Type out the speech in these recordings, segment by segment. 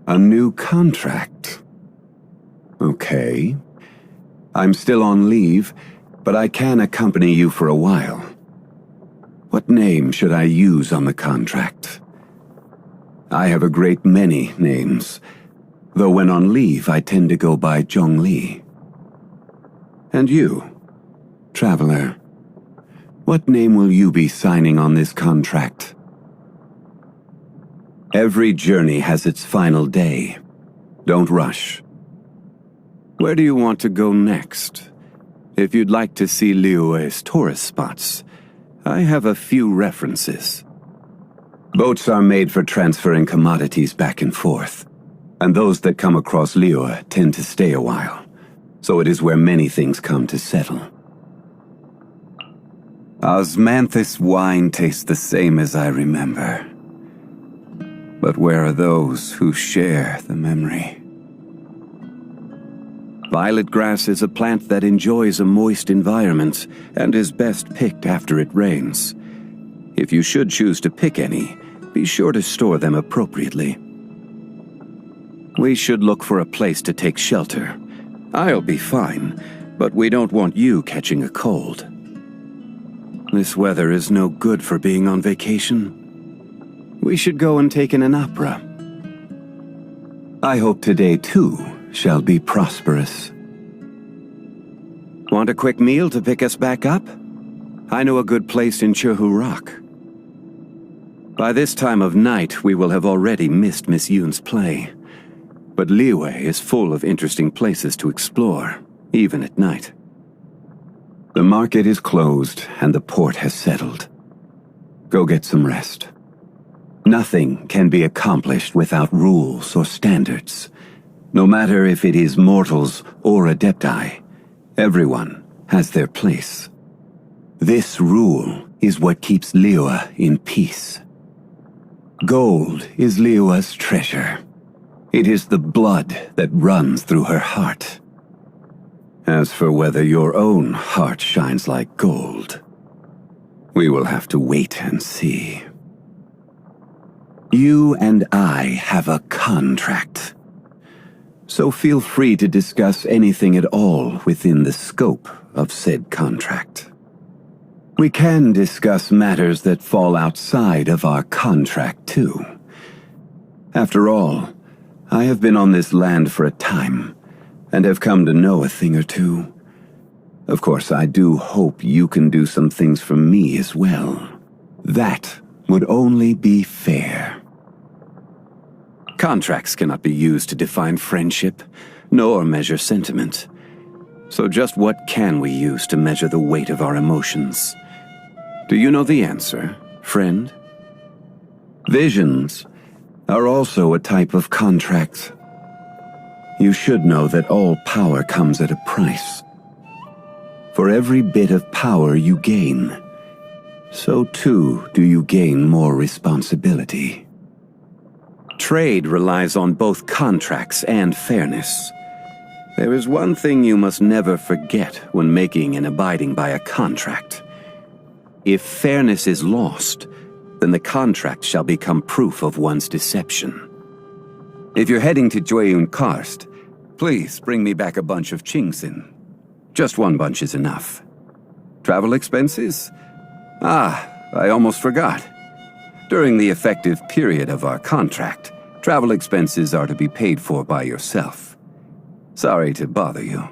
A new contract. Okay. I'm still on leave, but I can accompany you for a while. What name should I use on the contract? I have a great many names, though when on leave I tend to go by Zhongli. And you, traveler, what name will you be signing on this contract? Every journey has its final day. Don't rush. Where do you want to go next? If you'd like to see Liyue's tourist spots, I have a few references. Boats are made for transferring commodities back and forth, and those that come across Liyue tend to stay a while, so it is where many things come to settle. Osmanthus wine tastes the same as I remember. But where are those who share the memory? Violet grass is a plant that enjoys a moist environment and is best picked after it rains. If you should choose to pick any, be sure to store them appropriately. We should look for a place to take shelter. I'll be fine, but we don't want you catching a cold. This weather is no good for being on vacation. We should go and take in an opera. I hope today, too, shall be prosperous. Want a quick meal to pick us back up? I know a good place in Chehu Rock. By this time of night, we will have already missed Miss Yoon's play. But Liyue is full of interesting places to explore, even at night. The market is closed, and the port has settled. Go get some rest. Nothing can be accomplished without rules or standards. No matter if it is mortals or adepti, everyone has their place. This rule is what keeps Liyue in peace. Gold is Liyue's treasure. It is the blood that runs through her heart. As for whether your own heart shines like gold, we will have to wait and see. You and I have a contract, so feel free to discuss anything at all within the scope of said contract. We can discuss matters that fall outside of our contract, too. After all, I have been on this land for a time, and have come to know a thing or two. Of course, I do hope you can do some things for me as well. That would only be fair. Contracts cannot be used to define friendship, nor measure sentiment. So just what can we use to measure the weight of our emotions? Do you know the answer, friend? Visions are also a type of contract. You should know that all power comes at a price. For every bit of power you gain, so too do you gain more responsibility. Trade relies on both contracts and fairness. There is one thing you must never forget when making and abiding by a contract. If fairness is lost, then the contract shall become proof of one's deception. If you're heading to Jueyun Karst, please bring me back a bunch of Qingxin. Just one bunch is enough. Travel expenses? I almost forgot. During the effective period of our contract, travel expenses are to be paid for by yourself. Sorry to bother you.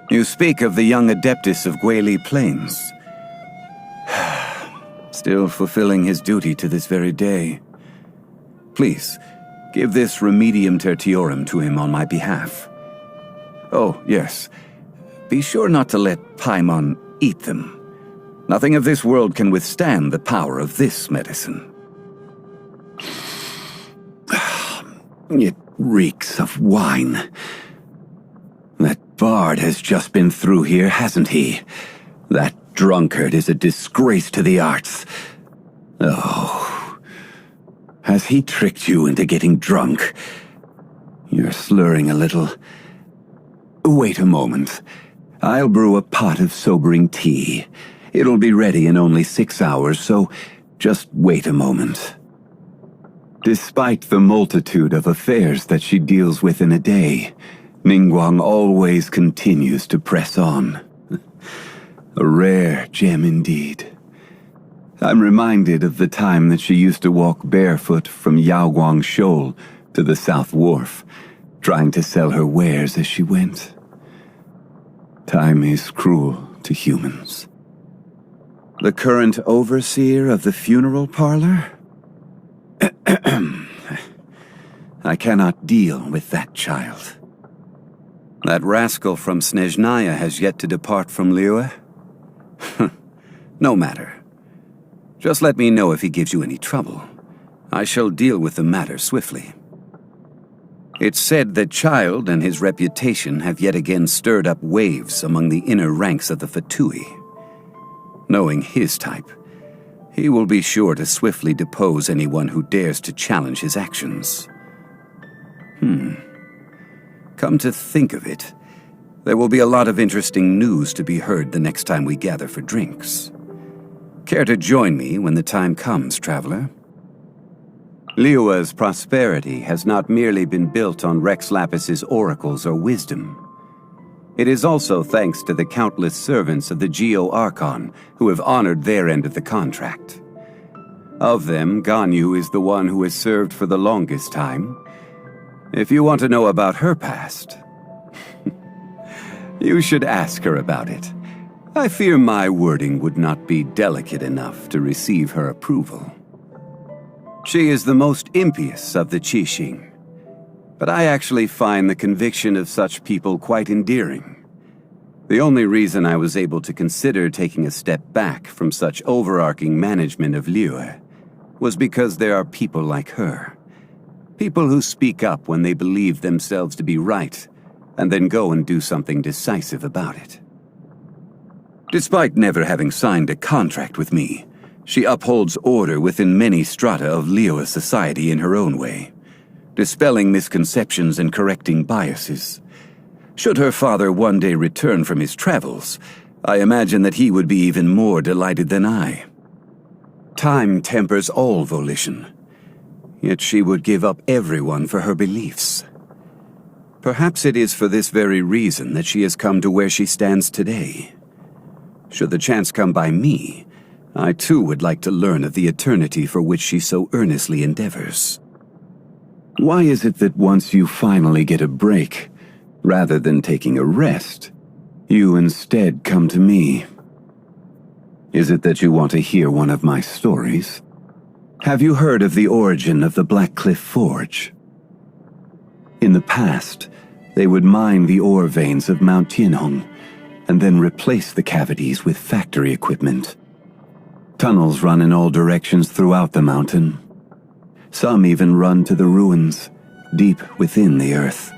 You speak of the young adeptus of Guili Plains. Still fulfilling his duty to this very day. Please, give this remedium tertiorum to him on my behalf. Oh, yes. Be sure not to let Paimon eat them. Nothing of this world can withstand the power of this medicine. It reeks of wine. That bard has just been through here, hasn't he? That drunkard is a disgrace to the arts. Oh, has he tricked you into getting drunk? You're slurring a little. Wait a moment. I'll brew a pot of sobering tea. It'll be ready in only 6 hours, so just wait a moment. Despite the multitude of affairs that she deals with in a day, Ningguang always continues to press on. A rare gem indeed. I'm reminded of the time that she used to walk barefoot from Yaoguang Shoal to the South Wharf, trying to sell her wares as she went. Time is cruel to humans. The current overseer of the funeral parlor? I cannot deal with that child. That rascal from Snezhnaya has yet to depart from Liyue? No matter. Just let me know if he gives you any trouble. I shall deal with the matter swiftly. It's said that Child and his reputation have yet again stirred up waves among the inner ranks of the Fatui. Knowing his type, he will be sure to swiftly depose anyone who dares to challenge his actions. Come to think of it, there will be a lot of interesting news to be heard the next time we gather for drinks. Care to join me when the time comes, traveler? Liyue's prosperity has not merely been built on Rex Lapis's oracles or wisdom. It is also thanks to the countless servants of the Geo-Archon who have honored their end of the contract. Of them, Ganyu is the one who has served for the longest time. If you want to know about her past, you should ask her about it. I fear my wording would not be delicate enough to receive her approval. She is the most impious of the Qixing, but I actually find the conviction of such people quite endearing. The only reason I was able to consider taking a step back from such overarching management of Liyue was because there are people like her. People who speak up when they believe themselves to be right, and then go and do something decisive about it. Despite never having signed a contract with me, she upholds order within many strata of Liyue society in her own way, dispelling misconceptions and correcting biases. Should her father one day return from his travels, I imagine that he would be even more delighted than I. Time tempers all volition, yet she would give up everyone for her beliefs. Perhaps it is for this very reason that she has come to where she stands today. Should the chance come by me, I too would like to learn of the eternity for which she so earnestly endeavors. Why is it that once you finally get a break, rather than taking a rest, you instead come to me? Is it that you want to hear one of my stories? Have you heard of the origin of the Blackcliff Forge? In the past, they would mine the ore veins of Mount Tianhong, and then replace the cavities with factory equipment. Tunnels run in all directions throughout the mountain. Some even run to the ruins, deep within the earth.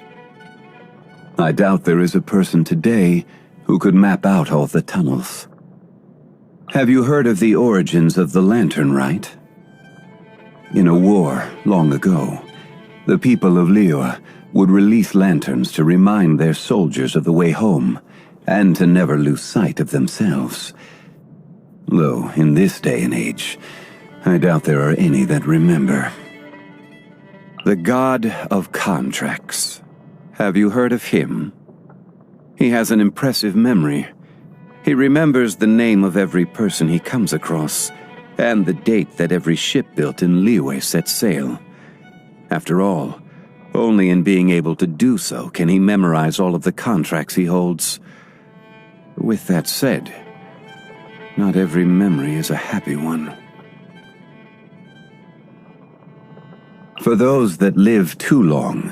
I doubt there is a person today who could map out all the tunnels. Have you heard of the origins of the Lantern Rite? In a war long ago, the people of Liyue would release lanterns to remind their soldiers of the way home, and to never lose sight of themselves. Though, in this day and age, I doubt there are any that remember. The God of Contracts. Have you heard of him? He has an impressive memory. He remembers the name of every person he comes across, and the date that every ship built in Liyue set sail. After all, only in being able to do so can he memorize all of the contracts he holds. With that said, not every memory is a happy one. For those that live too long,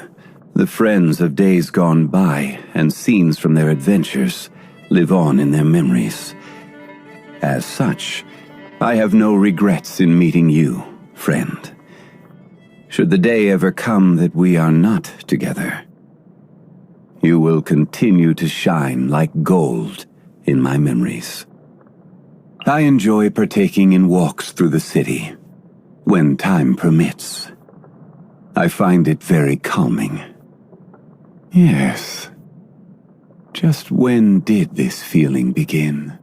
the friends of days gone by and scenes from their adventures live on in their memories. As such, I have no regrets in meeting you, friend. Should the day ever come that we are not together, you will continue to shine like gold in my memories. I enjoy partaking in walks through the city, when time permits. I find it very calming. Yes. Just when did this feeling begin?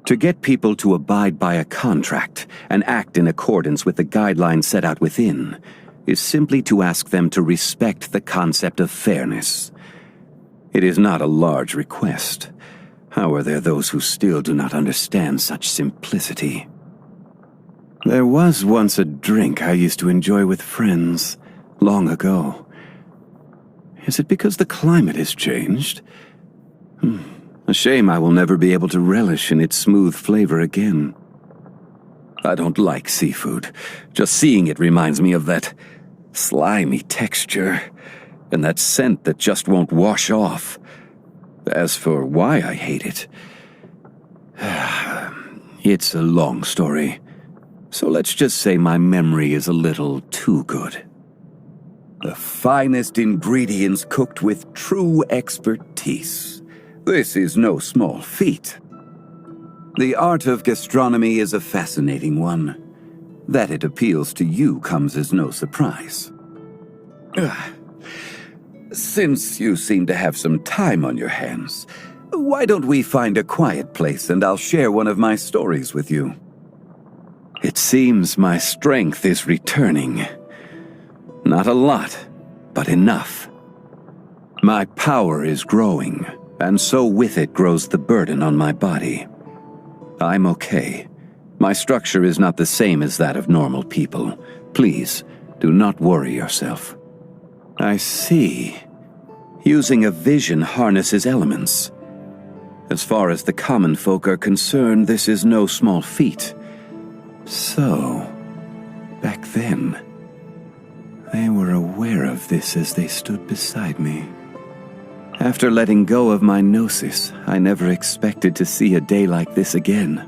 To get people to abide by a contract and act in accordance with the guidelines set out within is simply to ask them to respect the concept of fairness. It is not a large request. How are there those who still do not understand such simplicity? There was once a drink I used to enjoy with friends, long ago. Is it because the climate has changed? A shame I will never be able to relish in its smooth flavor again. I don't like seafood. Just seeing it reminds me of that slimy texture and that scent that just won't wash off. As for why I hate it, it's a long story. So let's just say my memory is a little too good. The finest ingredients cooked with true expertise. This is no small feat. The art of gastronomy is a fascinating one. That it appeals to you comes as no surprise. Since you seem to have some time on your hands, why don't we find a quiet place and I'll share one of my stories with you? It seems my strength is returning. Not a lot, but enough. My power is growing, and so with it grows the burden on my body. I'm okay. My structure is not the same as that of normal people. Please, do not worry yourself. I see. Using a vision harnesses elements. As far as the common folk are concerned, this is no small feat. So, back then, they were aware of this as they stood beside me. After letting go of my gnosis, I never expected to see a day like this again.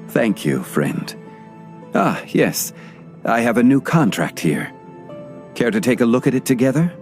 Thank you, friend. Ah, yes, I have a new contract here. Care to take a look at it together?